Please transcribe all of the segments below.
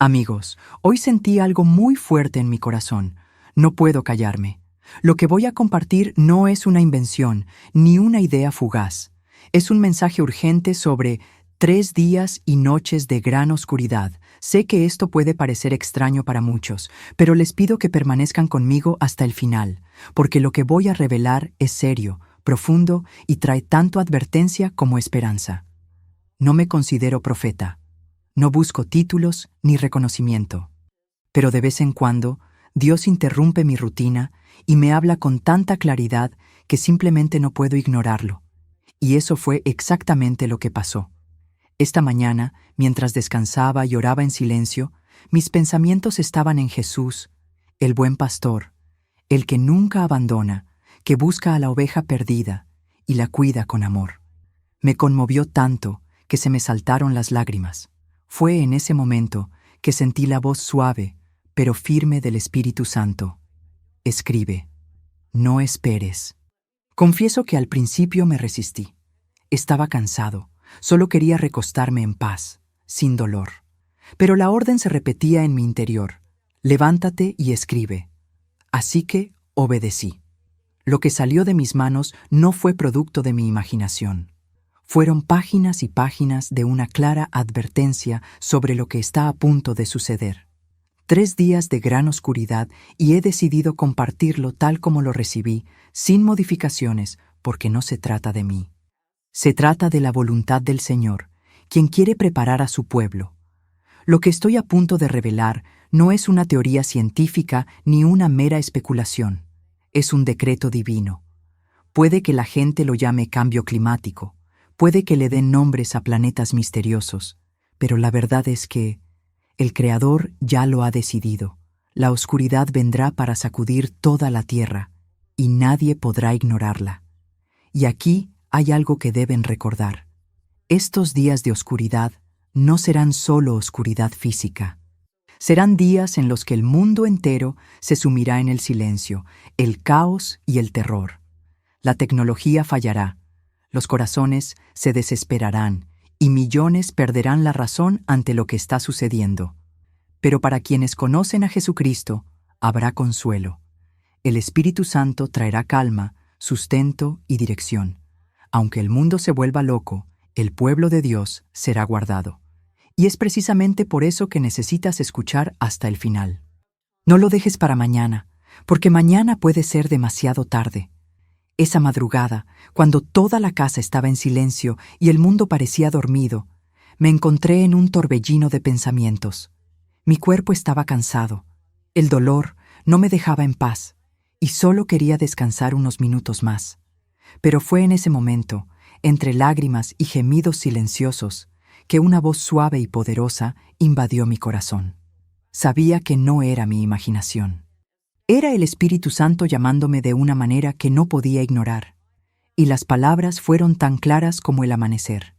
Amigos, hoy sentí algo muy fuerte en mi corazón. No puedo callarme. Lo que voy a compartir no es una invención, ni una idea fugaz. Es un mensaje urgente sobre 3 días y noches de gran oscuridad. Sé que esto puede parecer extraño para muchos, pero les pido que permanezcan conmigo hasta el final, porque lo que voy a revelar es serio, profundo y trae tanto advertencia como esperanza. No me considero profeta. No busco títulos ni reconocimiento. Pero de vez en cuando, Dios interrumpe mi rutina y me habla con tanta claridad que simplemente no puedo ignorarlo. Y eso fue exactamente lo que pasó. Esta mañana, mientras descansaba y oraba en silencio, mis pensamientos estaban en Jesús, el buen pastor, el que nunca abandona, que busca a la oveja perdida y la cuida con amor. Me conmovió tanto que se me saltaron las lágrimas. Fue en ese momento que sentí la voz suave, pero firme del Espíritu Santo. Escribe, no esperes. Confieso que al principio me resistí. Estaba cansado, solo quería recostarme en paz, sin dolor. Pero la orden se repetía en mi interior. Levántate y escribe. Así que obedecí. Lo que salió de mis manos no fue producto de mi imaginación. Fueron páginas y páginas de una clara advertencia sobre lo que está a punto de suceder. 3 días de gran oscuridad y he decidido compartirlo tal como lo recibí, sin modificaciones, porque no se trata de mí. Se trata de la voluntad del Señor, quien quiere preparar a su pueblo. Lo que estoy a punto de revelar no es una teoría científica ni una mera especulación. Es un decreto divino. Puede que la gente lo llame cambio climático. Puede que le den nombres a planetas misteriosos, pero la verdad es que el Creador ya lo ha decidido. La oscuridad vendrá para sacudir toda la tierra, y nadie podrá ignorarla. Y aquí hay algo que deben recordar. Estos días de oscuridad no serán solo oscuridad física. Serán días en los que el mundo entero se sumirá en el silencio, el caos y el terror. La tecnología fallará. Los corazones se desesperarán y millones perderán la razón ante lo que está sucediendo. Pero para quienes conocen a Jesucristo, habrá consuelo. El Espíritu Santo traerá calma, sustento y dirección. Aunque el mundo se vuelva loco, el pueblo de Dios será guardado. Y es precisamente por eso que necesitas escuchar hasta el final. No lo dejes para mañana, porque mañana puede ser demasiado tarde. Esa madrugada, cuando toda la casa estaba en silencio y el mundo parecía dormido, me encontré en un torbellino de pensamientos. Mi cuerpo estaba cansado, el dolor no me dejaba en paz y solo quería descansar unos minutos más. Pero fue en ese momento, entre lágrimas y gemidos silenciosos, que una voz suave y poderosa invadió mi corazón. Sabía que no era mi imaginación. Era el Espíritu Santo llamándome de una manera que no podía ignorar, y las palabras fueron tan claras como el amanecer.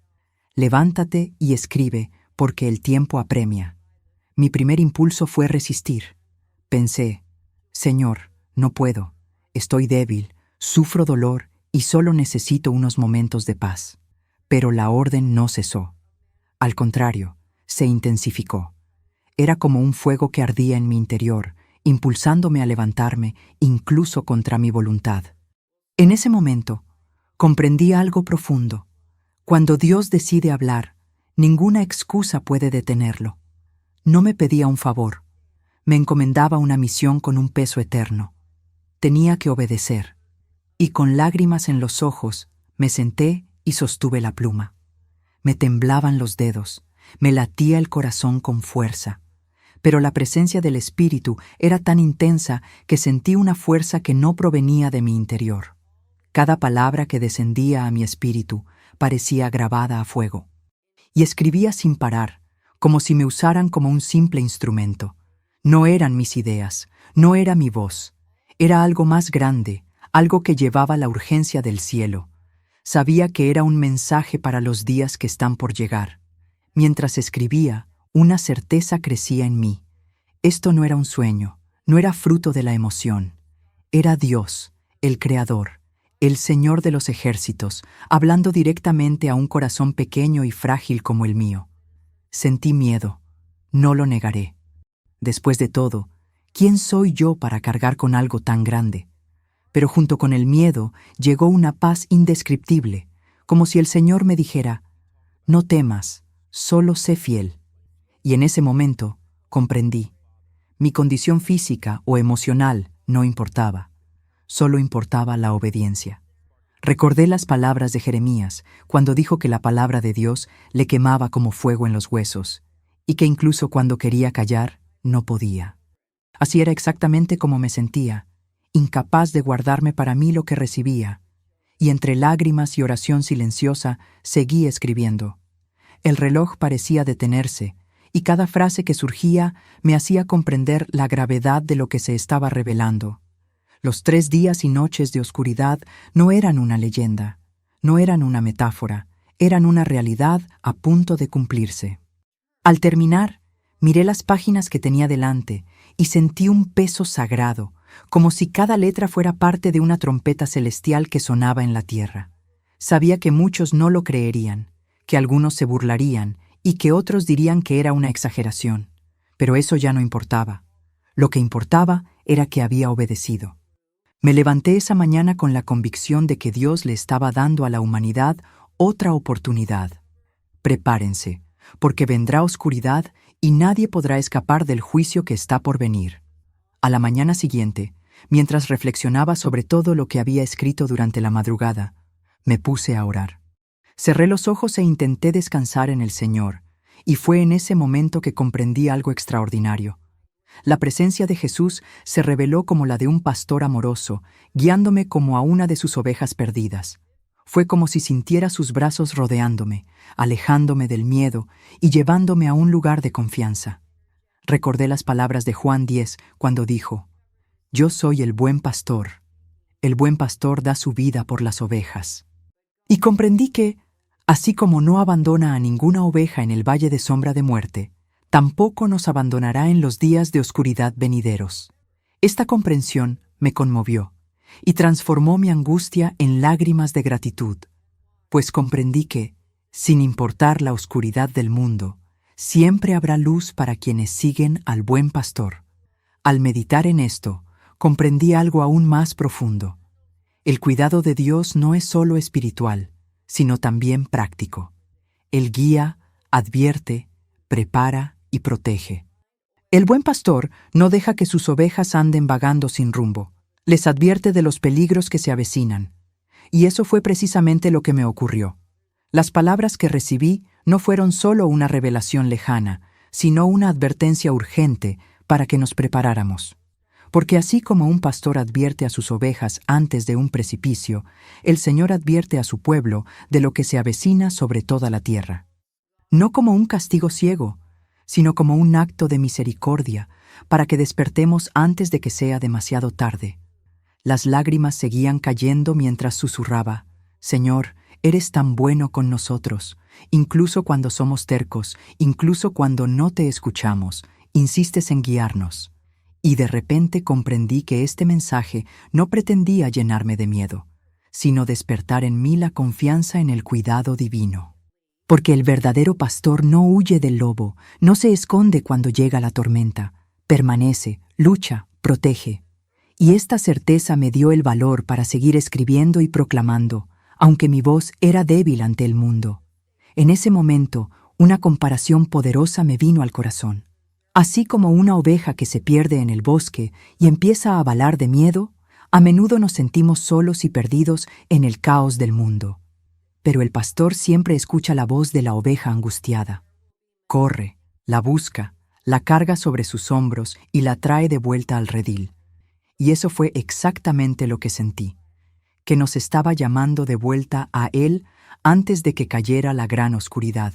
Levántate y escribe, porque el tiempo apremia. Mi primer impulso fue resistir. Pensé, Señor, no puedo, estoy débil, sufro dolor y solo necesito unos momentos de paz. Pero la orden no cesó. Al contrario, se intensificó. Era como un fuego que ardía en mi interior, impulsándome a levantarme incluso contra mi voluntad. En ese momento, comprendí algo profundo. Cuando Dios decide hablar, ninguna excusa puede detenerlo. No me pedía un favor, me encomendaba una misión con un peso eterno. Tenía que obedecer, y con lágrimas en los ojos, me senté y sostuve la pluma. Me temblaban los dedos, me latía el corazón con fuerza. Pero la presencia del Espíritu era tan intensa que sentí una fuerza que no provenía de mi interior. Cada palabra que descendía a mi espíritu parecía grabada a fuego. Y escribía sin parar, como si me usaran como un simple instrumento. No eran mis ideas, no era mi voz. Era algo más grande, algo que llevaba la urgencia del cielo. Sabía que era un mensaje para los días que están por llegar. Mientras escribía, una certeza crecía en mí. Esto no era un sueño, no era fruto de la emoción. Era Dios, el Creador, el Señor de los ejércitos, hablando directamente a un corazón pequeño y frágil como el mío. Sentí miedo. No lo negaré. Después de todo, ¿quién soy yo para cargar con algo tan grande? Pero junto con el miedo llegó una paz indescriptible, como si el Señor me dijera, no temas, solo sé fiel. Y en ese momento comprendí, mi condición física o emocional no importaba, solo importaba la obediencia. Recordé las palabras de Jeremías cuando dijo que la palabra de Dios le quemaba como fuego en los huesos, y que incluso cuando quería callar, no podía. Así era exactamente como me sentía, incapaz de guardarme para mí lo que recibía, y entre lágrimas y oración silenciosa seguí escribiendo. El reloj parecía detenerse, y cada frase que surgía me hacía comprender la gravedad de lo que se estaba revelando. Los 3 días y noches de oscuridad no eran una leyenda, no eran una metáfora, eran una realidad a punto de cumplirse. Al terminar, miré las páginas que tenía delante y sentí un peso sagrado, como si cada letra fuera parte de una trompeta celestial que sonaba en la tierra. Sabía que muchos no lo creerían, que algunos se burlarían y que otros dirían que era una exageración, pero eso ya no importaba. Lo que importaba era que había obedecido. Me levanté esa mañana con la convicción de que Dios le estaba dando a la humanidad otra oportunidad. Prepárense, porque vendrá oscuridad y nadie podrá escapar del juicio que está por venir. A la mañana siguiente, mientras reflexionaba sobre todo lo que había escrito durante la madrugada, me puse a orar. Cerré los ojos e intenté descansar en el Señor, y fue en ese momento que comprendí algo extraordinario. La presencia de Jesús se reveló como la de un pastor amoroso, guiándome como a una de sus ovejas perdidas. Fue como si sintiera sus brazos rodeándome, alejándome del miedo y llevándome a un lugar de confianza. Recordé las palabras de Juan 10 cuando dijo, «Yo soy el buen pastor da su vida por las ovejas». Y comprendí que, así como no abandona a ninguna oveja en el valle de sombra de muerte, tampoco nos abandonará en los días de oscuridad venideros. Esta comprensión me conmovió y transformó mi angustia en lágrimas de gratitud, pues comprendí que, sin importar la oscuridad del mundo, siempre habrá luz para quienes siguen al buen pastor. Al meditar en esto, comprendí algo aún más profundo. El cuidado de Dios no es solo espiritual, sino también práctico. Él guía, advierte, prepara y protege. El buen pastor no deja que sus ovejas anden vagando sin rumbo. Les advierte de los peligros que se avecinan. Y eso fue precisamente lo que me ocurrió. Las palabras que recibí no fueron solo una revelación lejana, sino una advertencia urgente para que nos preparáramos. Porque así como un pastor advierte a sus ovejas antes de un precipicio, el Señor advierte a su pueblo de lo que se avecina sobre toda la tierra. No como un castigo ciego, sino como un acto de misericordia para que despertemos antes de que sea demasiado tarde. Las lágrimas seguían cayendo mientras susurraba, «Señor, eres tan bueno con nosotros, incluso cuando somos tercos, incluso cuando no te escuchamos, insistes en guiarnos». Y de repente comprendí que este mensaje no pretendía llenarme de miedo, sino despertar en mí la confianza en el cuidado divino. Porque el verdadero pastor no huye del lobo, no se esconde cuando llega la tormenta, permanece, lucha, protege. Y esta certeza me dio el valor para seguir escribiendo y proclamando, aunque mi voz era débil ante el mundo. En ese momento, una comparación poderosa me vino al corazón. Así como una oveja que se pierde en el bosque y empieza a balar de miedo, a menudo nos sentimos solos y perdidos en el caos del mundo. Pero el pastor siempre escucha la voz de la oveja angustiada. Corre, la busca, la carga sobre sus hombros y la trae de vuelta al redil. Y eso fue exactamente lo que sentí, que nos estaba llamando de vuelta a Él antes de que cayera la gran oscuridad.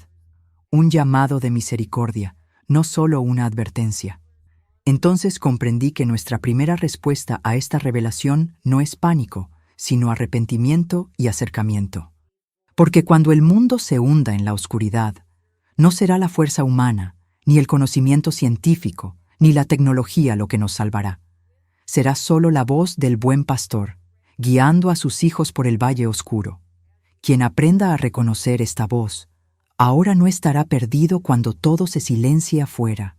Un llamado de misericordia, no solo una advertencia. Entonces comprendí que nuestra primera respuesta a esta revelación no es pánico, sino arrepentimiento y acercamiento. Porque cuando el mundo se hunda en la oscuridad, no será la fuerza humana, ni el conocimiento científico, ni la tecnología lo que nos salvará. Será solo la voz del buen pastor, guiando a sus hijos por el valle oscuro. Quien aprenda a reconocer esta voz, Ahora no estará perdido cuando todo se silencie afuera.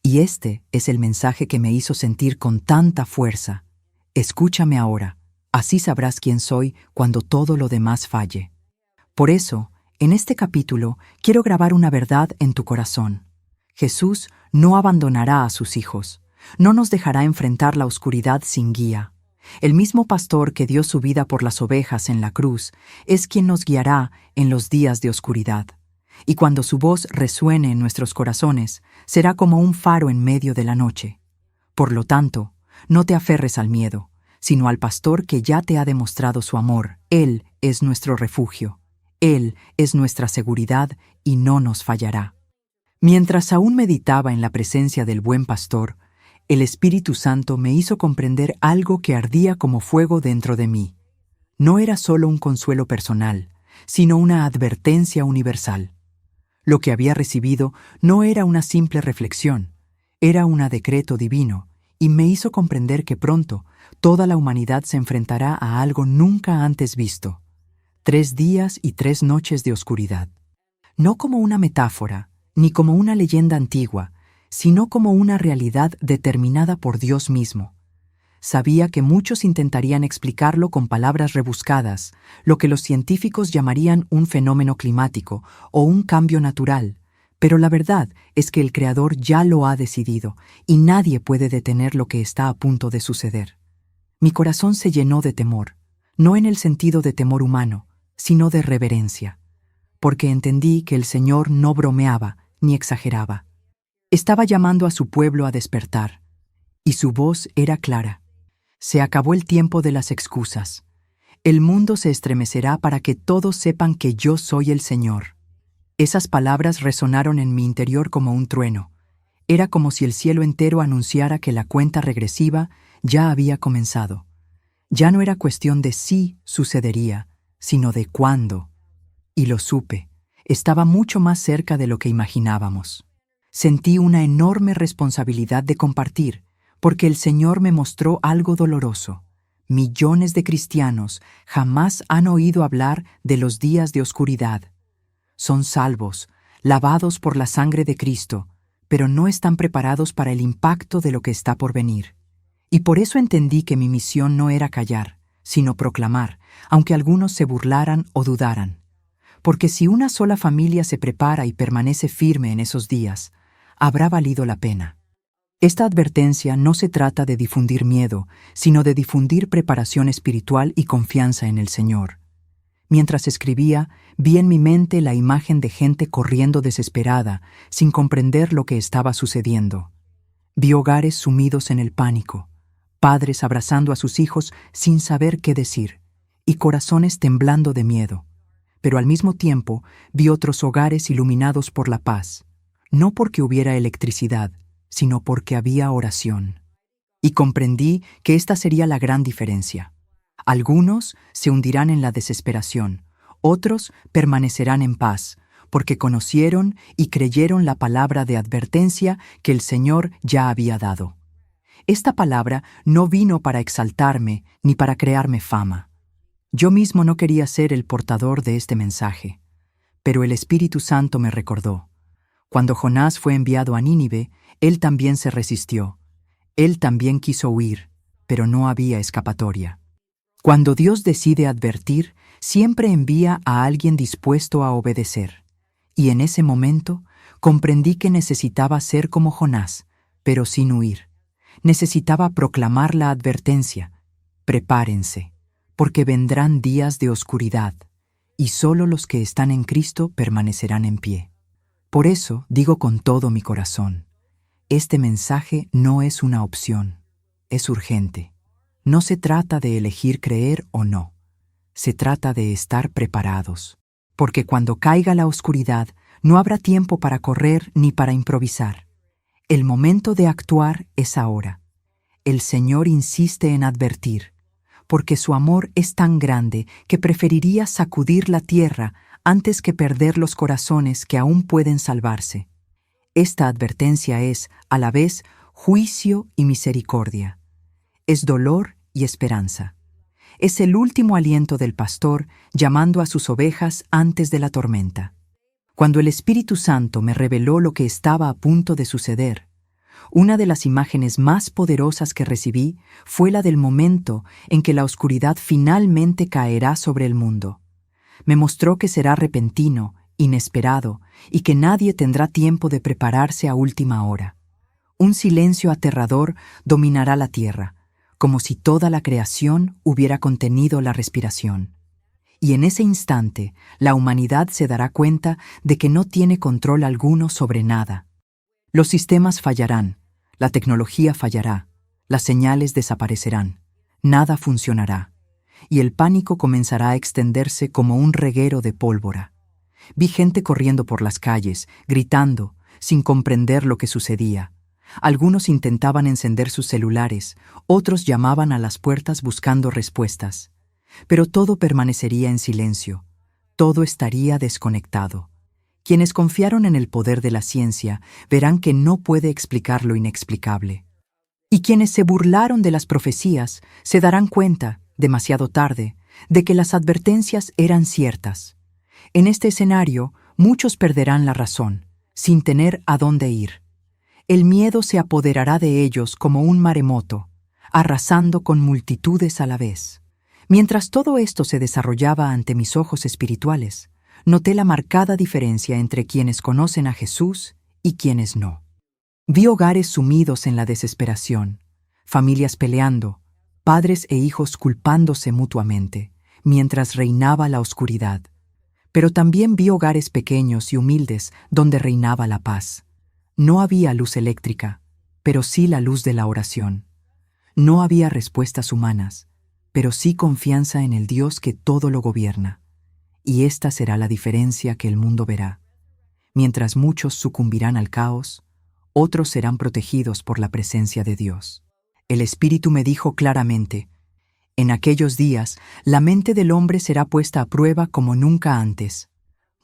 Y este es el mensaje que me hizo sentir con tanta fuerza. Escúchame ahora, así sabrás quién soy cuando todo lo demás falle. Por eso, en este capítulo, quiero grabar una verdad en tu corazón. Jesús no abandonará a sus hijos, no nos dejará enfrentar la oscuridad sin guía. El mismo pastor que dio su vida por las ovejas en la cruz es quien nos guiará en los días de oscuridad. Y cuando su voz resuene en nuestros corazones, será como un faro en medio de la noche. Por lo tanto, no te aferres al miedo, sino al pastor que ya te ha demostrado su amor. Él es nuestro refugio. Él es nuestra seguridad y no nos fallará. Mientras aún meditaba en la presencia del buen pastor, el Espíritu Santo me hizo comprender algo que ardía como fuego dentro de mí. No era solo un consuelo personal, sino una advertencia universal. Lo que había recibido no era una simple reflexión, era un decreto divino, y me hizo comprender que pronto toda la humanidad se enfrentará a algo nunca antes visto: 3 días y 3 noches de oscuridad. No como una metáfora, ni como una leyenda antigua, sino como una realidad determinada por Dios mismo. Sabía que muchos intentarían explicarlo con palabras rebuscadas, lo que los científicos llamarían un fenómeno climático o un cambio natural, pero la verdad es que el Creador ya lo ha decidido y nadie puede detener lo que está a punto de suceder. Mi corazón se llenó de temor, no en el sentido de temor humano, sino de reverencia, porque entendí que el Señor no bromeaba ni exageraba. Estaba llamando a su pueblo a despertar, y su voz era clara. Se acabó el tiempo de las excusas. El mundo se estremecerá para que todos sepan que yo soy el Señor. Esas palabras resonaron en mi interior como un trueno. Era como si el cielo entero anunciara que la cuenta regresiva ya había comenzado. Ya no era cuestión de si sucedería, sino de cuándo. Y lo supe. Estaba mucho más cerca de lo que imaginábamos. Sentí una enorme responsabilidad de compartir, porque el Señor me mostró algo doloroso. Millones de cristianos jamás han oído hablar de los días de oscuridad. Son salvos, lavados por la sangre de Cristo, pero no están preparados para el impacto de lo que está por venir. Y por eso entendí que mi misión no era callar, sino proclamar, aunque algunos se burlaran o dudaran. Porque si una sola familia se prepara y permanece firme en esos días, habrá valido la pena. Esta advertencia no se trata de difundir miedo, sino de difundir preparación espiritual y confianza en el Señor. Mientras escribía, vi en mi mente la imagen de gente corriendo desesperada, sin comprender lo que estaba sucediendo. Vi hogares sumidos en el pánico, padres abrazando a sus hijos sin saber qué decir, y corazones temblando de miedo. Pero al mismo tiempo vi otros hogares iluminados por la paz, no porque hubiera electricidad, sino porque había oración. Y comprendí que esta sería la gran diferencia. Algunos se hundirán en la desesperación, otros permanecerán en paz, porque conocieron y creyeron la palabra de advertencia que el Señor ya había dado. Esta palabra no vino para exaltarme ni para crearme fama. Yo mismo no quería ser el portador de este mensaje, pero el Espíritu Santo me recordó. Cuando Jonás fue enviado a Nínive, él también se resistió. Él también quiso huir, pero no había escapatoria. Cuando Dios decide advertir, siempre envía a alguien dispuesto a obedecer. Y en ese momento comprendí que necesitaba ser como Jonás, pero sin huir. Necesitaba proclamar la advertencia: prepárense, porque vendrán días de oscuridad, y solo los que están en Cristo permanecerán en pie. Por eso digo con todo mi corazón: este mensaje no es una opción, es urgente. No se trata de elegir creer o no, se trata de estar preparados, porque cuando caiga la oscuridad no habrá tiempo para correr ni para improvisar. El momento de actuar es ahora. El Señor insiste en advertir, porque su amor es tan grande que preferiría sacudir la tierra antes que perder los corazones que aún pueden salvarse. Esta advertencia es, a la vez, juicio y misericordia. Es dolor y esperanza. Es el último aliento del pastor llamando a sus ovejas antes de la tormenta. Cuando el Espíritu Santo me reveló lo que estaba a punto de suceder, una de las imágenes más poderosas que recibí fue la del momento en que la oscuridad finalmente caerá sobre el mundo. Me mostró que será repentino, inesperado, y que nadie tendrá tiempo de prepararse a última hora. Un silencio aterrador dominará la tierra, como si toda la creación hubiera contenido la respiración. Y en ese instante, la humanidad se dará cuenta de que no tiene control alguno sobre nada. Los sistemas fallarán, la tecnología fallará, las señales desaparecerán, nada funcionará, y el pánico comenzará a extenderse como un reguero de pólvora. Vi gente corriendo por las calles, gritando, sin comprender lo que sucedía. Algunos intentaban encender sus celulares, otros llamaban a las puertas buscando respuestas. Pero todo permanecería en silencio, todo estaría desconectado. Quienes confiaron en el poder de la ciencia verán que no puede explicar lo inexplicable. Y quienes se burlaron de las profecías se darán cuenta, demasiado tarde, de que las advertencias eran ciertas. En este escenario, muchos perderán la razón, sin tener a dónde ir. El miedo se apoderará de ellos como un maremoto, arrasando con multitudes a la vez. Mientras todo esto se desarrollaba ante mis ojos espirituales, noté la marcada diferencia entre quienes conocen a Jesús y quienes no. Vi hogares sumidos en la desesperación, familias peleando, padres e hijos culpándose mutuamente, mientras reinaba la oscuridad. Pero también vi hogares pequeños y humildes donde reinaba la paz. No había luz eléctrica, pero sí la luz de la oración. No había respuestas humanas, pero sí confianza en el Dios que todo lo gobierna. Y esta será la diferencia que el mundo verá. Mientras muchos sucumbirán al caos, otros serán protegidos por la presencia de Dios. El Espíritu me dijo claramente: en aquellos días, la mente del hombre será puesta a prueba como nunca antes.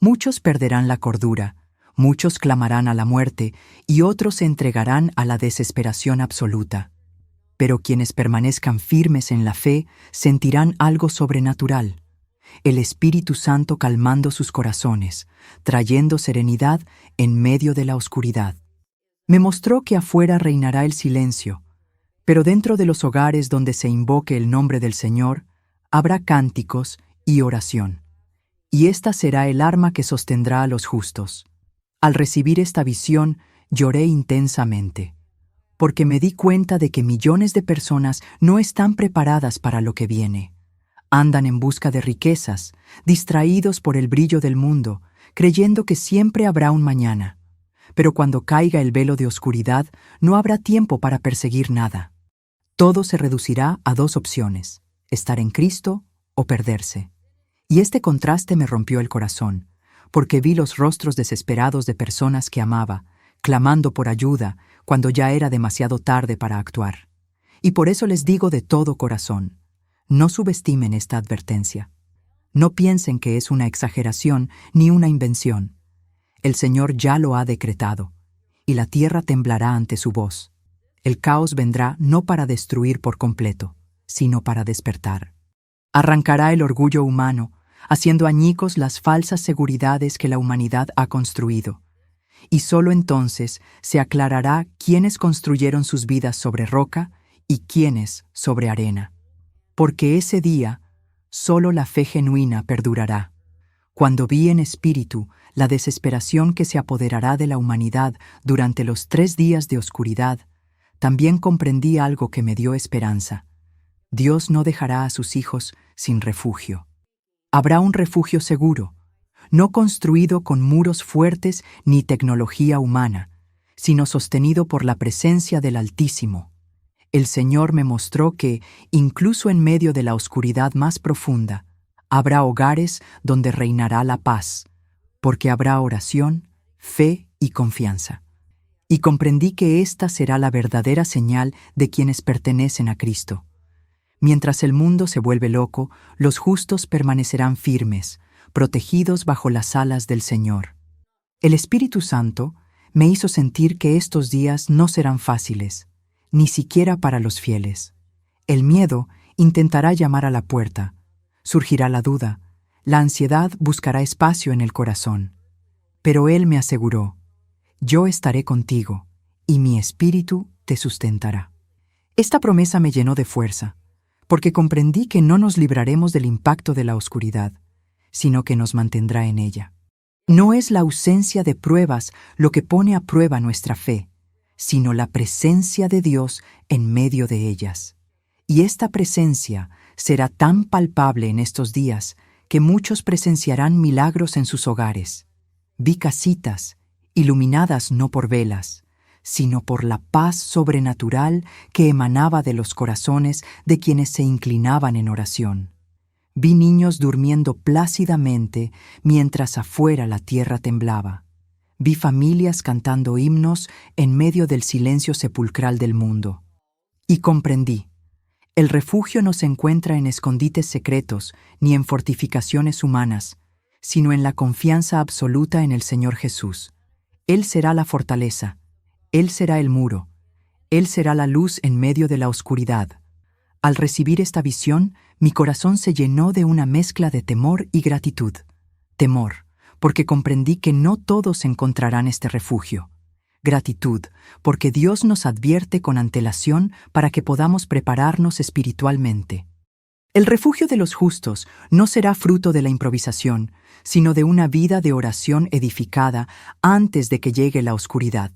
Muchos perderán la cordura, muchos clamarán a la muerte y otros se entregarán a la desesperación absoluta. Pero quienes permanezcan firmes en la fe sentirán algo sobrenatural. El Espíritu Santo calmando sus corazones, trayendo serenidad en medio de la oscuridad. Me mostró que afuera reinará el silencio, pero dentro de los hogares donde se invoque el nombre del Señor, habrá cánticos y oración. Y esta será el arma que sostendrá a los justos. Al recibir esta visión, lloré intensamente, porque me di cuenta de que millones de personas no están preparadas para lo que viene. Andan en busca de riquezas, distraídos por el brillo del mundo, creyendo que siempre habrá un mañana. Pero cuando caiga el velo de oscuridad, no habrá tiempo para perseguir nada. Todo se reducirá a dos opciones: estar en Cristo o perderse. Y este contraste me rompió el corazón, porque vi los rostros desesperados de personas que amaba, clamando por ayuda cuando ya era demasiado tarde para actuar. Y por eso les digo de todo corazón: no subestimen esta advertencia. No piensen que es una exageración ni una invención. El Señor ya lo ha decretado, y la tierra temblará ante su voz. El caos vendrá no para destruir por completo, sino para despertar. Arrancará el orgullo humano, haciendo añicos las falsas seguridades que la humanidad ha construido. Y solo entonces se aclarará quiénes construyeron sus vidas sobre roca y quiénes sobre arena. Porque ese día solo la fe genuina perdurará. Cuando vi en espíritu la desesperación que se apoderará de la humanidad durante los 3 días de oscuridad, también comprendí algo que me dio esperanza. Dios no dejará a sus hijos sin refugio. Habrá un refugio seguro, no construido con muros fuertes ni tecnología humana, sino sostenido por la presencia del Altísimo. El Señor me mostró que, incluso en medio de la oscuridad más profunda, habrá hogares donde reinará la paz, porque habrá oración, fe y confianza. Y comprendí que esta será la verdadera señal de quienes pertenecen a Cristo. Mientras el mundo se vuelve loco, los justos permanecerán firmes, protegidos bajo las alas del Señor. El Espíritu Santo me hizo sentir que estos días no serán fáciles, ni siquiera para los fieles. El miedo intentará llamar a la puerta, surgirá la duda, la ansiedad buscará espacio en el corazón. Pero Él me aseguró: yo estaré contigo, y mi espíritu te sustentará. Esta promesa me llenó de fuerza, porque comprendí que no nos libraremos del impacto de la oscuridad, sino que nos mantendrá en ella. No es la ausencia de pruebas lo que pone a prueba nuestra fe, sino la presencia de Dios en medio de ellas. Y esta presencia será tan palpable en estos días que muchos presenciarán milagros en sus hogares. Vi casitas iluminadas no por velas, sino por la paz sobrenatural que emanaba de los corazones de quienes se inclinaban en oración. Vi niños durmiendo plácidamente mientras afuera la tierra temblaba. Vi familias cantando himnos en medio del silencio sepulcral del mundo. Y comprendí: el refugio no se encuentra en escondites secretos ni en fortificaciones humanas, sino en la confianza absoluta en el Señor Jesús. Él será la fortaleza, Él será el muro, Él será la luz en medio de la oscuridad. Al recibir esta visión, mi corazón se llenó de una mezcla de temor y gratitud. Temor, porque comprendí que no todos encontrarán este refugio. Gratitud, porque Dios nos advierte con antelación para que podamos prepararnos espiritualmente. El refugio de los justos no será fruto de la improvisación, sino de una vida de oración edificada antes de que llegue la oscuridad.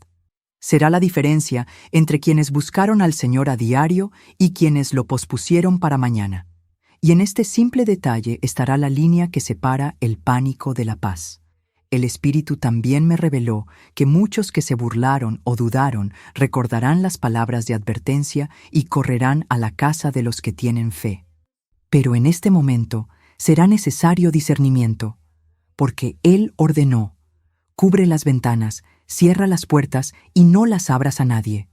Será la diferencia entre quienes buscaron al Señor a diario y quienes lo pospusieron para mañana. Y en este simple detalle estará la línea que separa el pánico de la paz. El Espíritu también me reveló que muchos que se burlaron o dudaron recordarán las palabras de advertencia y correrán a la casa de los que tienen fe. Pero en este momento será necesario discernimiento, porque Él ordenó: cubre las ventanas, cierra las puertas y no las abras a nadie.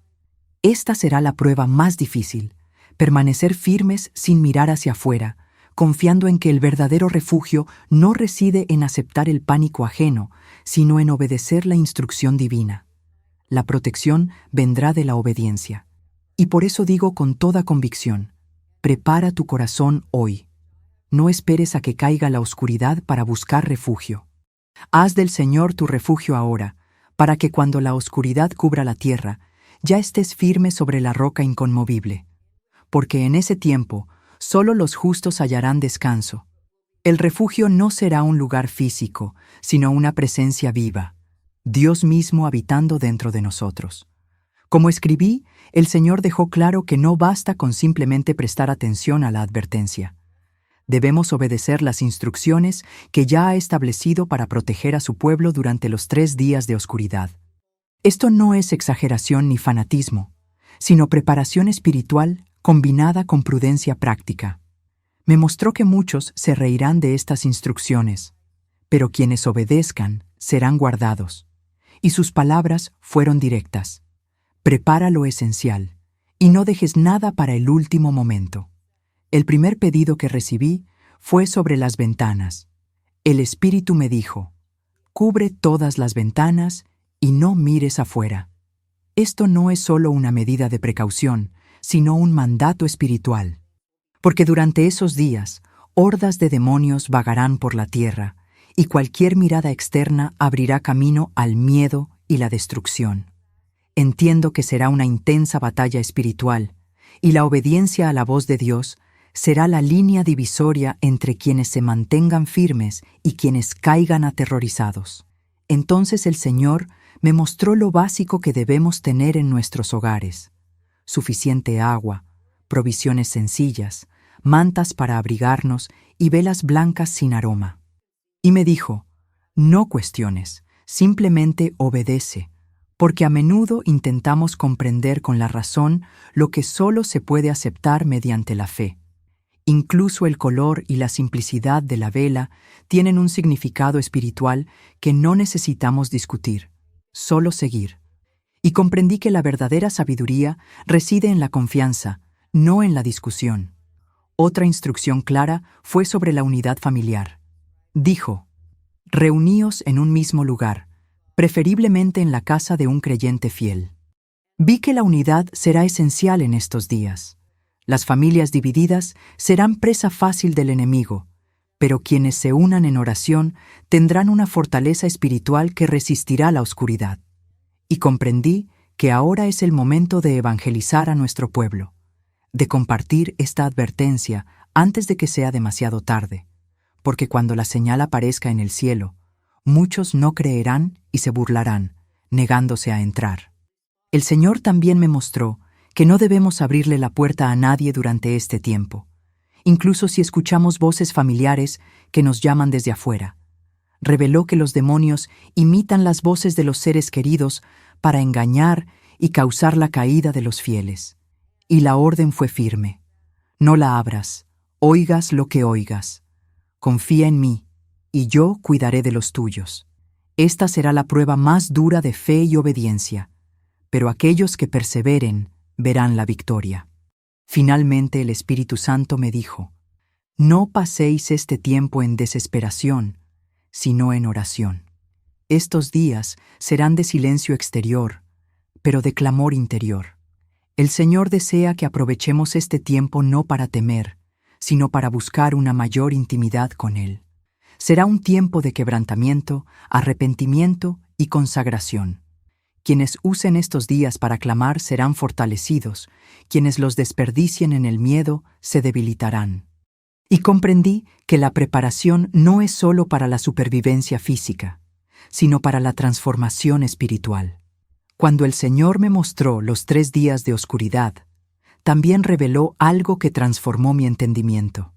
Esta será la prueba más difícil: permanecer firmes sin mirar hacia afuera, confiando en que el verdadero refugio no reside en aceptar el pánico ajeno, sino en obedecer la instrucción divina. La protección vendrá de la obediencia. Y por eso digo con toda convicción: prepara tu corazón hoy. No esperes a que caiga la oscuridad para buscar refugio. Haz del Señor tu refugio ahora, para que cuando la oscuridad cubra la tierra, ya estés firme sobre la roca inconmovible. Porque en ese tiempo, solo los justos hallarán descanso. El refugio no será un lugar físico, sino una presencia viva, Dios mismo habitando dentro de nosotros. Como escribí, el Señor dejó claro que no basta con simplemente prestar atención a la advertencia. Debemos obedecer las instrucciones que ya ha establecido para proteger a su pueblo durante los 3 días de oscuridad. Esto no es exageración ni fanatismo, sino preparación espiritual combinada con prudencia práctica. Me mostró que muchos se reirán de estas instrucciones, pero quienes obedezcan serán guardados. Y sus palabras fueron directas: prepara lo esencial y no dejes nada para el último momento. El primer pedido que recibí fue sobre las ventanas. El Espíritu me dijo: cubre todas las ventanas y no mires afuera. Esto no es solo una medida de precaución, sino un mandato espiritual. Porque durante esos días, hordas de demonios vagarán por la tierra, y cualquier mirada externa abrirá camino al miedo y la destrucción. Entiendo que será una intensa batalla espiritual, y la obediencia a la voz de Dios será la línea divisoria entre quienes se mantengan firmes y quienes caigan aterrorizados. Entonces el Señor me mostró lo básico que debemos tener en nuestros hogares: suficiente agua, provisiones sencillas, mantas para abrigarnos y velas blancas sin aroma. Y me dijo: no cuestiones, simplemente obedece, porque a menudo intentamos comprender con la razón lo que solo se puede aceptar mediante la fe. Incluso el color y la simplicidad de la vela tienen un significado espiritual que no necesitamos discutir, solo seguir. Y comprendí que la verdadera sabiduría reside en la confianza, no en la discusión. Otra instrucción clara fue sobre la unidad familiar. Dijo: reuníos en un mismo lugar, preferiblemente en la casa de un creyente fiel. Vi que la unidad será esencial en estos días. Las familias divididas serán presa fácil del enemigo, pero quienes se unan en oración tendrán una fortaleza espiritual que resistirá la oscuridad. Y comprendí que ahora es el momento de evangelizar a nuestro pueblo, de compartir esta advertencia antes de que sea demasiado tarde, porque cuando la señal aparezca en el cielo, muchos no creerán y se burlarán, negándose a entrar. El Señor también me mostró que no debemos abrirle la puerta a nadie durante este tiempo, incluso si escuchamos voces familiares que nos llaman desde afuera. Reveló que los demonios imitan las voces de los seres queridos para engañar y causar la caída de los fieles. Y la orden fue firme: no la abras, oigas lo que oigas. Confía en mí, y yo cuidaré de los tuyos. Esta será la prueba más dura de fe y obediencia, pero aquellos que perseveren verán la victoria. Finalmente el Espíritu Santo me dijo: no paséis este tiempo en desesperación, sino en oración. Estos días serán de silencio exterior, pero de clamor interior. El Señor desea que aprovechemos este tiempo no para temer, sino para buscar una mayor intimidad con Él. Será un tiempo de quebrantamiento, arrepentimiento y consagración. Quienes usen estos días para clamar serán fortalecidos, quienes los desperdicien en el miedo se debilitarán. Y comprendí que la preparación no es solo para la supervivencia física, sino para la transformación espiritual. Cuando el Señor me mostró los 3 días de oscuridad, también reveló algo que transformó mi entendimiento.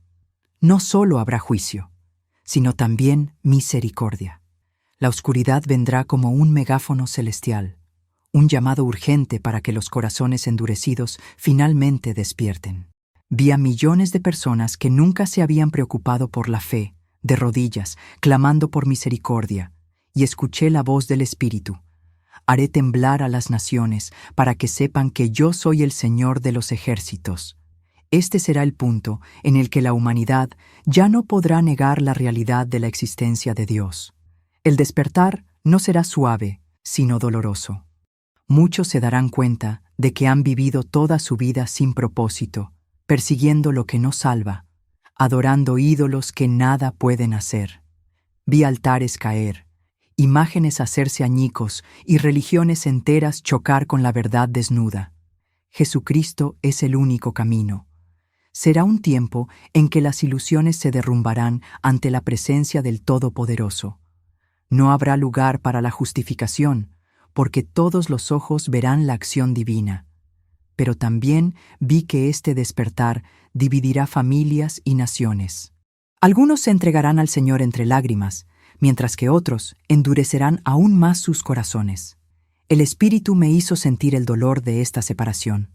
No solo habrá juicio, sino también misericordia. La oscuridad vendrá como un megáfono celestial, un llamado urgente para que los corazones endurecidos finalmente despierten. Vi a millones de personas que nunca se habían preocupado por la fe, de rodillas, clamando por misericordia, y escuché la voz del Espíritu: haré temblar a las naciones para que sepan que yo soy el Señor de los ejércitos. Este será el punto en el que la humanidad ya no podrá negar la realidad de la existencia de Dios. El despertar no será suave, sino doloroso. Muchos se darán cuenta de que han vivido toda su vida sin propósito, persiguiendo lo que no salva, adorando ídolos que nada pueden hacer. Vi altares caer, imágenes hacerse añicos y religiones enteras chocar con la verdad desnuda. Jesucristo es el único camino. Será un tiempo en que las ilusiones se derrumbarán ante la presencia del Todopoderoso. No habrá lugar para la justificación, porque todos los ojos verán la acción divina. Pero también vi que este despertar dividirá familias y naciones. Algunos se entregarán al Señor entre lágrimas, mientras que otros endurecerán aún más sus corazones. El Espíritu me hizo sentir el dolor de esta separación,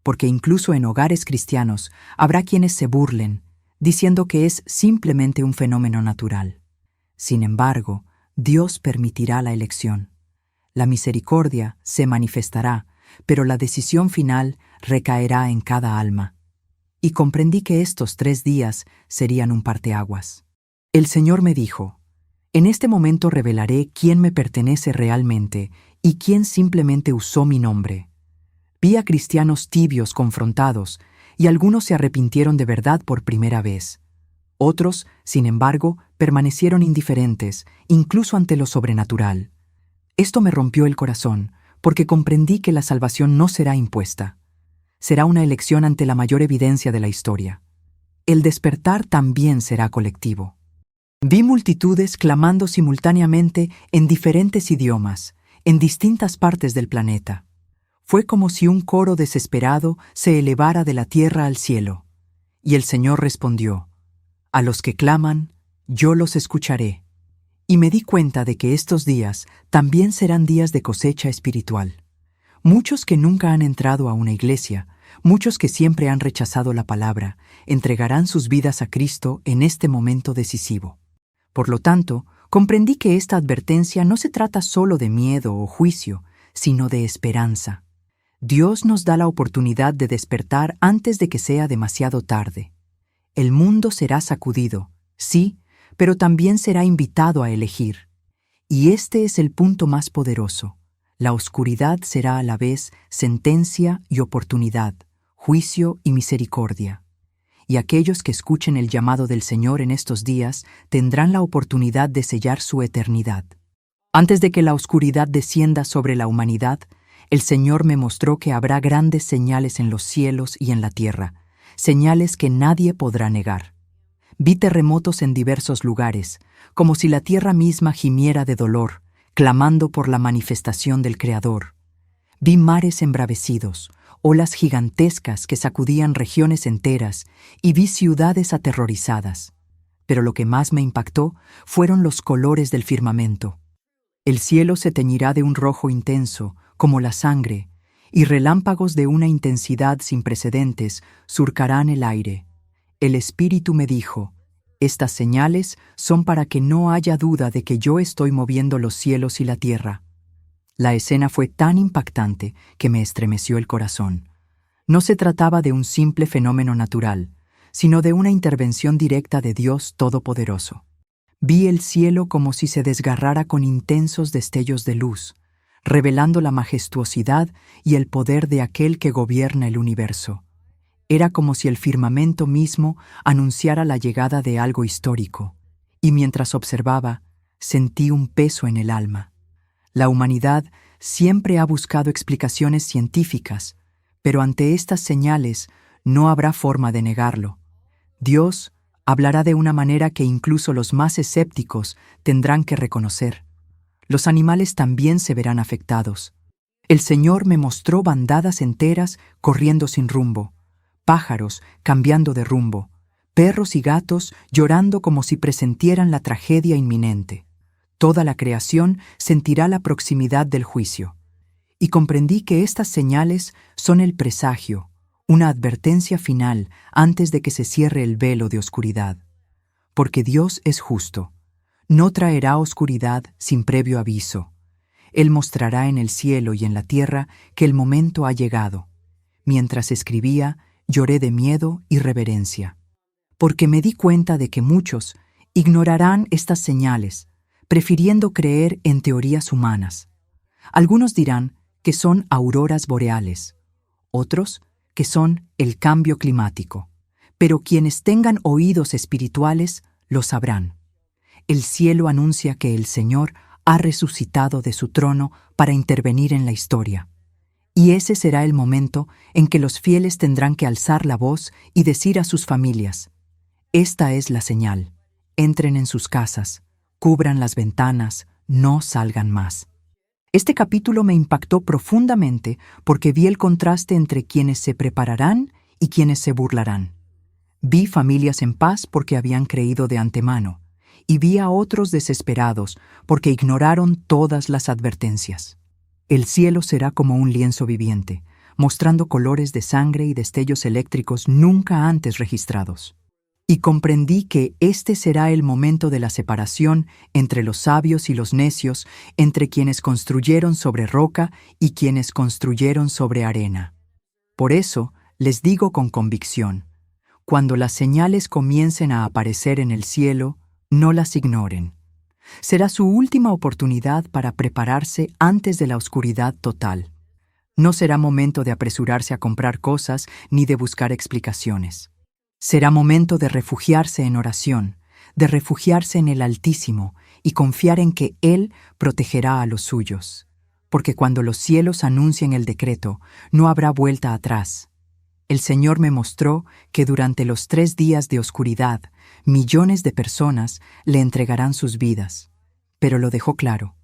porque incluso en hogares cristianos habrá quienes se burlen, diciendo que es simplemente un fenómeno natural. Sin embargo, Dios permitirá la elección. La misericordia se manifestará, pero la decisión final recaerá en cada alma. Y comprendí que estos 3 días serían un parteaguas. El Señor me dijo: en este momento revelaré quién me pertenece realmente y quién simplemente usó mi nombre. Vi a cristianos tibios confrontados, y algunos se arrepintieron de verdad por primera vez. Otros, sin embargo, permanecieron indiferentes, incluso ante lo sobrenatural. Esto me rompió el corazón, porque comprendí que la salvación no será impuesta. Será una elección ante la mayor evidencia de la historia. El despertar también será colectivo. Vi multitudes clamando simultáneamente en diferentes idiomas, en distintas partes del planeta. Fue como si un coro desesperado se elevara de la tierra al cielo. Y el Señor respondió: a los que claman, yo los escucharé. Y me di cuenta de que estos días también serán días de cosecha espiritual. Muchos que nunca han entrado a una iglesia, muchos que siempre han rechazado la palabra, entregarán sus vidas a Cristo en este momento decisivo. Por lo tanto, comprendí que esta advertencia no se trata solo de miedo o juicio, sino de esperanza. Dios nos da la oportunidad de despertar antes de que sea demasiado tarde. El mundo será sacudido, sí, pero también será invitado a elegir. Y este es el punto más poderoso. La oscuridad será a la vez sentencia y oportunidad, juicio y misericordia. y aquellos que escuchen el llamado del Señor en estos días tendrán la oportunidad de sellar su eternidad. Antes de que la oscuridad descienda sobre la humanidad, el Señor me mostró que habrá grandes señales en los cielos y en la tierra, señales que nadie podrá negar. Vi terremotos en diversos lugares, como si la tierra misma gimiera de dolor, clamando por la manifestación del Creador. Vi mares embravecidos, olas gigantescas que sacudían regiones enteras, y vi ciudades aterrorizadas. Pero lo que más me impactó fueron los colores del firmamento. El cielo se teñirá de un rojo intenso, como la sangre, y relámpagos de una intensidad sin precedentes surcarán el aire. El Espíritu me dijo: estas señales son para que no haya duda de que yo estoy moviendo los cielos y la tierra. La escena fue tan impactante que me estremeció el corazón. No se trataba de un simple fenómeno natural, sino de una intervención directa de Dios Todopoderoso. Vi el cielo como si se desgarrara con intensos destellos de luz, revelando la majestuosidad y el poder de aquel que gobierna el universo. Era como si el firmamento mismo anunciara la llegada de algo histórico, y mientras observaba, sentí un peso en el alma. La humanidad siempre ha buscado explicaciones científicas, pero ante estas señales no habrá forma de negarlo. Dios hablará de una manera que incluso los más escépticos tendrán que reconocer. Los animales también se verán afectados. El Señor me mostró bandadas enteras corriendo sin rumbo, pájaros cambiando de rumbo, perros y gatos llorando como si presentieran la tragedia inminente. Toda la creación sentirá la proximidad del juicio. Y comprendí que estas señales son el presagio, una advertencia final antes de que se cierre el velo de oscuridad. Porque Dios es justo. No traerá oscuridad sin previo aviso. Él mostrará en el cielo y en la tierra que el momento ha llegado. Mientras escribía, lloré de miedo y reverencia, porque me di cuenta de que muchos ignorarán estas señales, prefiriendo creer en teorías humanas. Algunos dirán que son auroras boreales, otros que son el cambio climático, pero quienes tengan oídos espirituales lo sabrán. El cielo anuncia que el Señor ha resucitado de su trono para intervenir en la historia. Y ese será el momento en que los fieles tendrán que alzar la voz y decir a sus familias: esta es la señal, entren en sus casas, cubran las ventanas, no salgan más. Este capítulo me impactó profundamente porque vi el contraste entre quienes se prepararán y quienes se burlarán. Vi familias en paz porque habían creído de antemano, y vi a otros desesperados porque ignoraron todas las advertencias. El cielo será como un lienzo viviente, mostrando colores de sangre y destellos eléctricos nunca antes registrados. Y comprendí que este será el momento de la separación entre los sabios y los necios, entre quienes construyeron sobre roca y quienes construyeron sobre arena. Por eso les digo con convicción: cuando las señales comiencen a aparecer en el cielo, no las ignoren. Será su última oportunidad para prepararse antes de la oscuridad total. No será momento de apresurarse a comprar cosas ni de buscar explicaciones. Será momento de refugiarse en oración, de refugiarse en el Altísimo y confiar en que Él protegerá a los suyos. Porque cuando los cielos anuncien el decreto, no habrá vuelta atrás. El Señor me mostró que durante los 3 días de oscuridad, millones de personas le entregarán sus vidas. Pero lo dejó claro: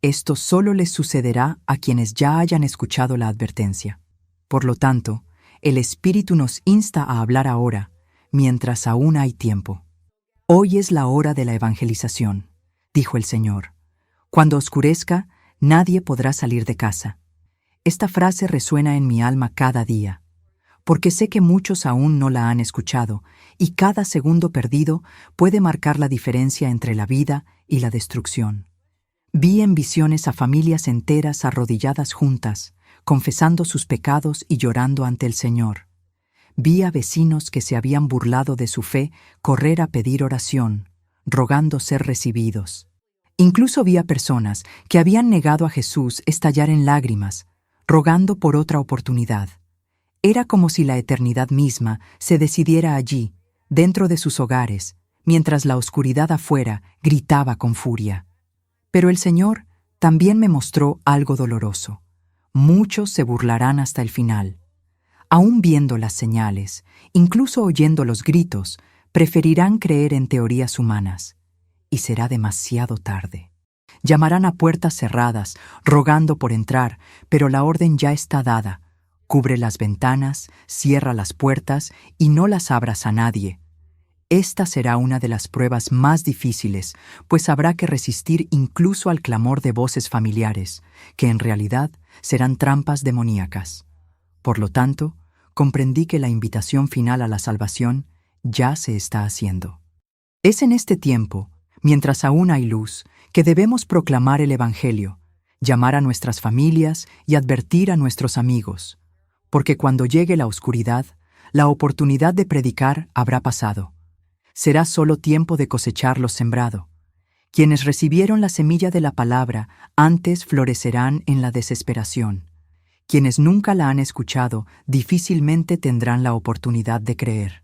esto solo les sucederá a quienes ya hayan escuchado la advertencia. Por lo tanto, el Espíritu nos insta a hablar ahora, mientras aún hay tiempo. Hoy es la hora de la evangelización, dijo el Señor. Cuando oscurezca, nadie podrá salir de casa. Esta frase resuena en mi alma cada día, porque sé que muchos aún no la han escuchado, y cada segundo perdido puede marcar la diferencia entre la vida y la destrucción. Vi en visiones a familias enteras arrodilladas juntas, confesando sus pecados y llorando ante el Señor. Vi a vecinos que se habían burlado de su fe correr a pedir oración, rogando ser recibidos. Incluso vi a personas que habían negado a Jesús estallar en lágrimas, rogando por otra oportunidad. Era como si la eternidad misma se decidiera allí, dentro de sus hogares, mientras la oscuridad afuera gritaba con furia. Pero el Señor también me mostró algo doloroso. Muchos se burlarán hasta el final. Aún viendo las señales, incluso oyendo los gritos, preferirán creer en teorías humanas. Y será demasiado tarde. Llamarán a puertas cerradas, rogando por entrar, pero la orden ya está dada. Cubre las ventanas, cierra las puertas y no las abras a nadie. Esta será una de las pruebas más difíciles, pues habrá que resistir incluso al clamor de voces familiares, que en realidad serán trampas demoníacas. Por lo tanto, comprendí que la invitación final a la salvación ya se está haciendo. Es en este tiempo, mientras aún hay luz, que debemos proclamar el Evangelio, llamar a nuestras familias y advertir a nuestros amigos, porque cuando llegue la oscuridad, la oportunidad de predicar habrá pasado. Será solo tiempo de cosechar lo sembrado. Quienes recibieron la semilla de la palabra antes florecerán en la desesperación. Quienes nunca la han escuchado difícilmente tendrán la oportunidad de creer.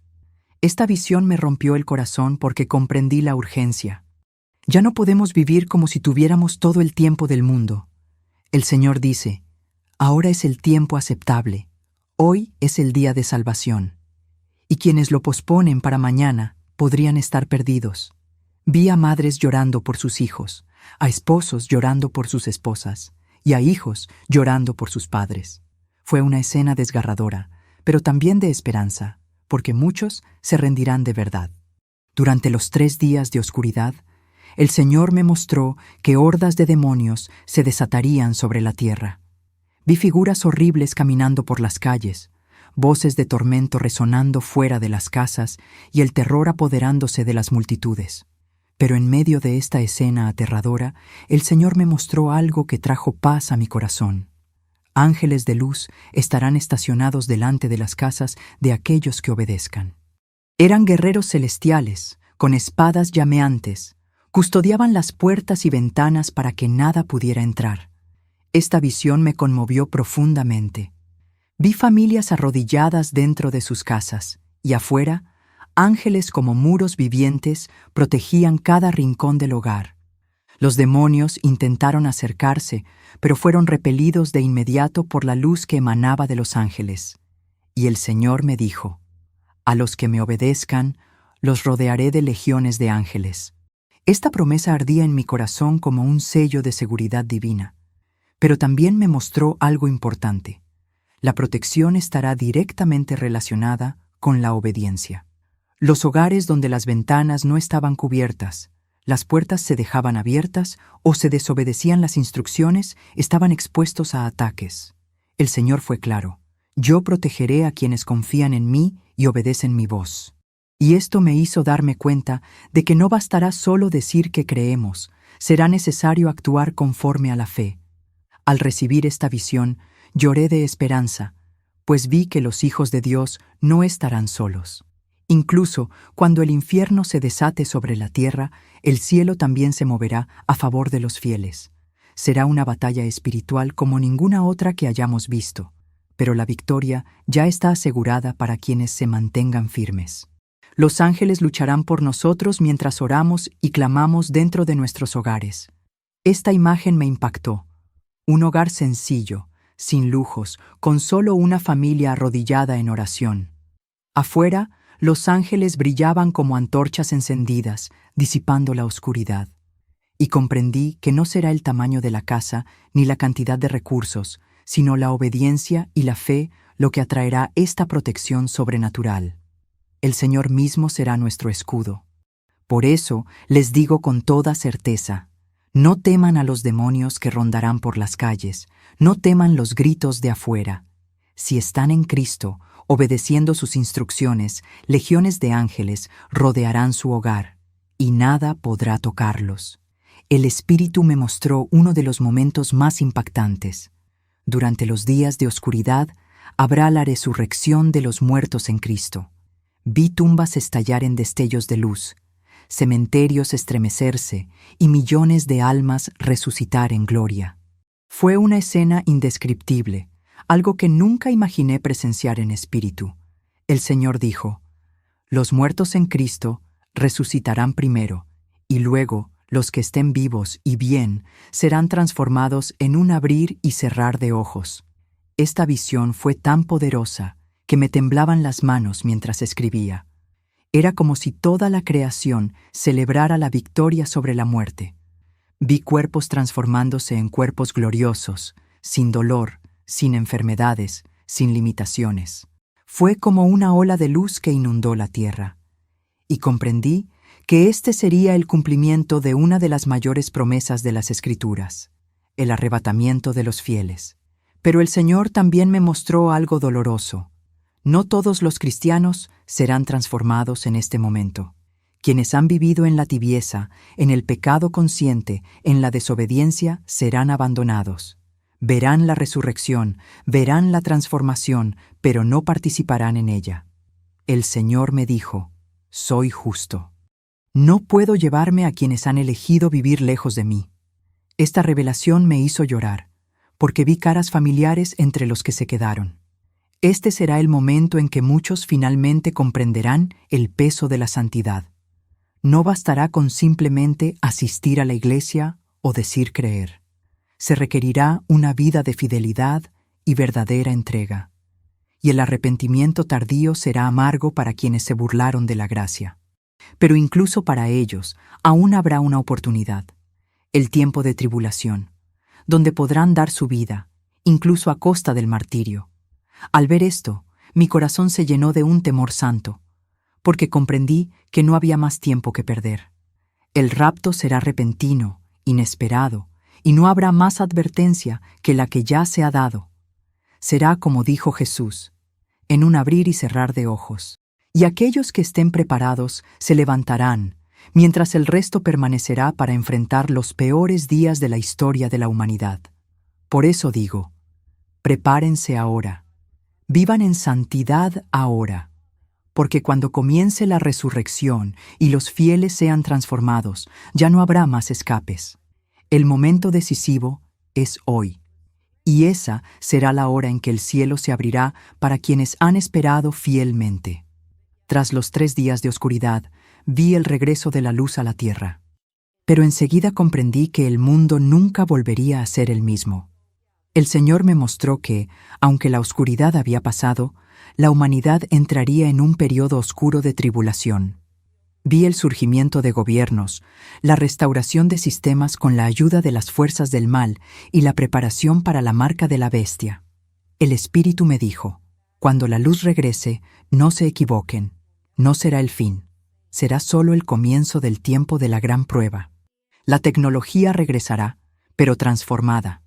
Esta visión me rompió el corazón porque comprendí la urgencia. Ya no podemos vivir como si tuviéramos todo el tiempo del mundo. El Señor dice, ahora es el tiempo aceptable, hoy es el día de salvación. Y quienes lo posponen para mañana podrían estar perdidos. Vi a madres llorando por sus hijos, a esposos llorando por sus esposas, y a hijos llorando por sus padres. Fue una escena desgarradora, pero también de esperanza, porque muchos se rendirán de verdad. Durante los 3 días de oscuridad, el Señor me mostró que hordas de demonios se desatarían sobre la tierra. Vi figuras horribles caminando por las calles, voces de tormento resonando fuera de las casas y el terror apoderándose de las multitudes. Pero en medio de esta escena aterradora, el Señor me mostró algo que trajo paz a mi corazón. Ángeles de luz estarán estacionados delante de las casas de aquellos que obedezcan. Eran guerreros celestiales, con espadas llameantes, custodiaban las puertas y ventanas para que nada pudiera entrar. Esta visión me conmovió profundamente. Vi familias arrodilladas dentro de sus casas, y afuera, ángeles como muros vivientes protegían cada rincón del hogar. Los demonios intentaron acercarse, pero fueron repelidos de inmediato por la luz que emanaba de los ángeles. Y el Señor me dijo, a los que me obedezcan, los rodearé de legiones de ángeles. Esta promesa ardía en mi corazón como un sello de seguridad divina. Pero también me mostró algo importante. La protección estará directamente relacionada con la obediencia. Los hogares donde las ventanas no estaban cubiertas, las puertas se dejaban abiertas o se desobedecían las instrucciones, estaban expuestos a ataques. El Señor fue claro: yo protegeré a quienes confían en mí y obedecen mi voz. Y esto me hizo darme cuenta de que no bastará solo decir que creemos, será necesario actuar conforme a la fe. Al recibir esta visión, lloré de esperanza, pues vi que los hijos de Dios no estarán solos. Incluso cuando el infierno se desate sobre la tierra, el cielo también se moverá a favor de los fieles. Será una batalla espiritual como ninguna otra que hayamos visto, pero la victoria ya está asegurada para quienes se mantengan firmes. Los ángeles lucharán por nosotros mientras oramos y clamamos dentro de nuestros hogares. Esta imagen me impactó. Un hogar sencillo, sin lujos, con solo una familia arrodillada en oración. Afuera, los ángeles brillaban como antorchas encendidas, disipando la oscuridad. Y comprendí que no será el tamaño de la casa ni la cantidad de recursos, sino la obediencia y la fe lo que atraerá esta protección sobrenatural. El Señor mismo será nuestro escudo. Por eso les digo con toda certeza, no teman a los demonios que rondarán por las calles, no teman los gritos de afuera. Si están en Cristo, obedeciendo sus instrucciones, legiones de ángeles rodearán su hogar, y nada podrá tocarlos. El Espíritu me mostró uno de los momentos más impactantes. Durante los días de oscuridad, habrá la resurrección de los muertos en Cristo. Vi tumbas estallar en destellos de luz, cementerios estremecerse y millones de almas resucitar en gloria. Fue una escena indescriptible, algo que nunca imaginé presenciar en espíritu. El Señor dijo: Los muertos en Cristo resucitarán primero, y luego los que estén vivos y bien serán transformados en un abrir y cerrar de ojos. Esta visión fue tan poderosa que me temblaban las manos mientras escribía. Era como si toda la creación celebrara la victoria sobre la muerte. Vi cuerpos transformándose en cuerpos gloriosos, sin dolor, sin enfermedades, sin limitaciones. Fue como una ola de luz que inundó la tierra. Y comprendí que este sería el cumplimiento de una de las mayores promesas de las Escrituras, el arrebatamiento de los fieles. Pero el Señor también me mostró algo doloroso. No todos los cristianos serán transformados en este momento. Quienes han vivido en la tibieza, en el pecado consciente, en la desobediencia, serán abandonados. Verán la resurrección, verán la transformación, pero no participarán en ella. El Señor me dijo: soy justo. No puedo llevarme a quienes han elegido vivir lejos de mí. Esta revelación me hizo llorar, porque vi caras familiares entre los que se quedaron. Este será el momento en que muchos finalmente comprenderán el peso de la santidad. No bastará con simplemente asistir a la iglesia o decir creer. Se requerirá una vida de fidelidad y verdadera entrega. Y el arrepentimiento tardío será amargo para quienes se burlaron de la gracia. Pero incluso para ellos aún habrá una oportunidad, el tiempo de tribulación, donde podrán dar su vida, incluso a costa del martirio. Al ver esto, mi corazón se llenó de un temor santo, porque comprendí que no había más tiempo que perder. El rapto será repentino, inesperado, y no habrá más advertencia que la que ya se ha dado. Será como dijo Jesús, en un abrir y cerrar de ojos. Y aquellos que estén preparados se levantarán, mientras el resto permanecerá para enfrentar los peores días de la historia de la humanidad. Por eso digo, prepárense ahora. Vivan en santidad ahora, porque cuando comience la resurrección y los fieles sean transformados, ya no habrá más escapes. El momento decisivo es hoy, y esa será la hora en que el cielo se abrirá para quienes han esperado fielmente. Tras los 3 días de oscuridad, vi el regreso de la luz a la tierra. Pero enseguida comprendí que el mundo nunca volvería a ser el mismo. El Señor me mostró que, aunque la oscuridad había pasado, la humanidad entraría en un periodo oscuro de tribulación. Vi el surgimiento de gobiernos, la restauración de sistemas con la ayuda de las fuerzas del mal y la preparación para la marca de la bestia. El Espíritu me dijo: cuando la luz regrese, no se equivoquen, no será el fin, será solo el comienzo del tiempo de la gran prueba. La tecnología regresará, pero transformada.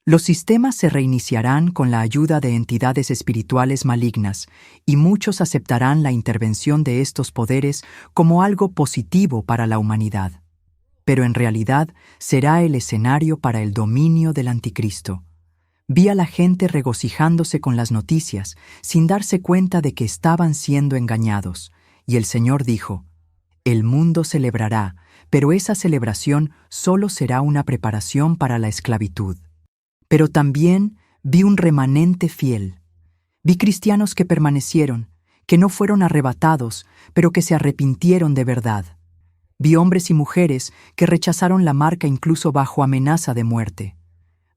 Los sistemas se reiniciarán con la ayuda de entidades espirituales malignas y muchos aceptarán la intervención de estos poderes como algo positivo para la humanidad. Pero en realidad será el escenario para el dominio del anticristo. Vi a la gente regocijándose con las noticias sin darse cuenta de que estaban siendo engañados, y el Señor dijo: el mundo celebrará, pero esa celebración solo será una preparación para la esclavitud. Pero también vi un remanente fiel. Vi cristianos que permanecieron, que no fueron arrebatados, pero que se arrepintieron de verdad. Vi hombres y mujeres que rechazaron la marca incluso bajo amenaza de muerte.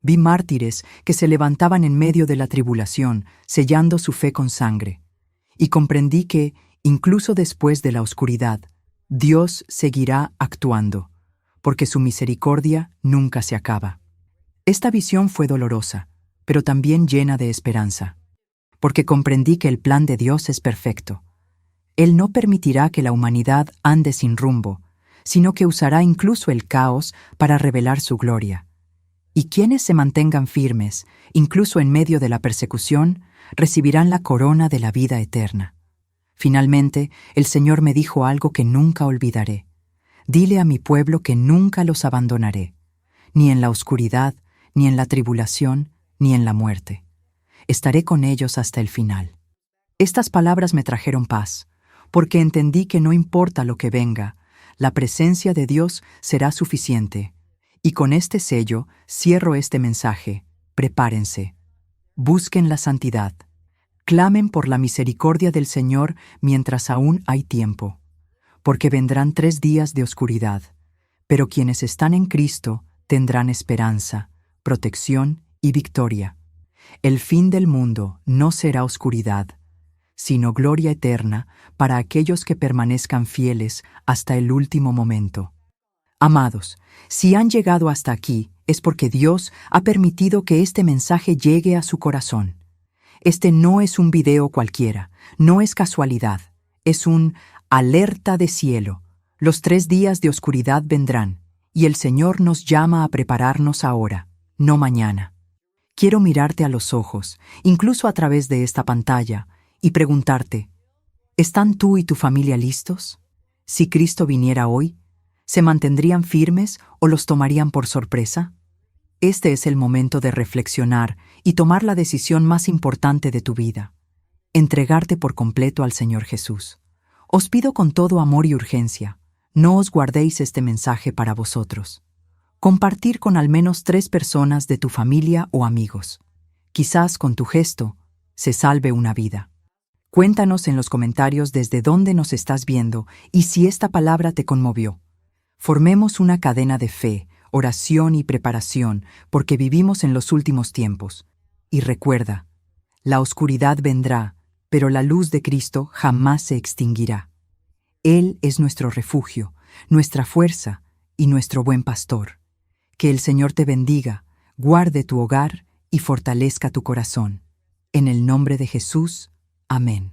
Vi mártires que se levantaban en medio de la tribulación, sellando su fe con sangre. Y comprendí que, incluso después de la oscuridad, Dios seguirá actuando, porque su misericordia nunca se acaba. Esta visión fue dolorosa, pero también llena de esperanza, porque comprendí que el plan de Dios es perfecto. Él no permitirá que la humanidad ande sin rumbo, sino que usará incluso el caos para revelar su gloria. Y quienes se mantengan firmes, incluso en medio de la persecución, recibirán la corona de la vida eterna. Finalmente, el Señor me dijo algo que nunca olvidaré. Dile a mi pueblo que nunca los abandonaré, ni en la oscuridad, ni en la tribulación, ni en la muerte. Estaré con ellos hasta el final. Estas palabras me trajeron paz, porque entendí que no importa lo que venga, la presencia de Dios será suficiente. Y con este sello cierro este mensaje: prepárense, busquen la santidad, Clamen por la misericordia del Señor mientras aún hay tiempo, porque vendrán 3 días de oscuridad, pero quienes están en Cristo tendrán esperanza, protección y victoria. El fin del mundo no será oscuridad, sino gloria eterna para aquellos que permanezcan fieles hasta el último momento. Amados, si han llegado hasta aquí, es porque Dios ha permitido que este mensaje llegue a su corazón. Este no es un video cualquiera, no es casualidad, es un alerta de cielo. Los 3 días de oscuridad vendrán, y el Señor nos llama a prepararnos ahora, no mañana. Quiero mirarte a los ojos, incluso a través de esta pantalla, y preguntarte, ¿están tú y tu familia listos? Si Cristo viniera hoy, ¿se mantendrían firmes o los tomarían por sorpresa? Este es el momento de reflexionar y tomar la decisión más importante de tu vida, entregarte por completo al Señor Jesús. Os pido con todo amor y urgencia, no os guardéis este mensaje para vosotros. Compartir con al menos 3 personas de tu familia o amigos. Quizás con tu gesto se salve una vida. Cuéntanos en los comentarios desde dónde nos estás viendo y si esta palabra te conmovió. Formemos una cadena de fe, oración y preparación porque vivimos en los últimos tiempos. Y recuerda, la oscuridad vendrá, pero la luz de Cristo jamás se extinguirá. Él es nuestro refugio, nuestra fuerza y nuestro buen pastor. Que el Señor te bendiga, guarde tu hogar y fortalezca tu corazón. En el nombre de Jesús. Amén.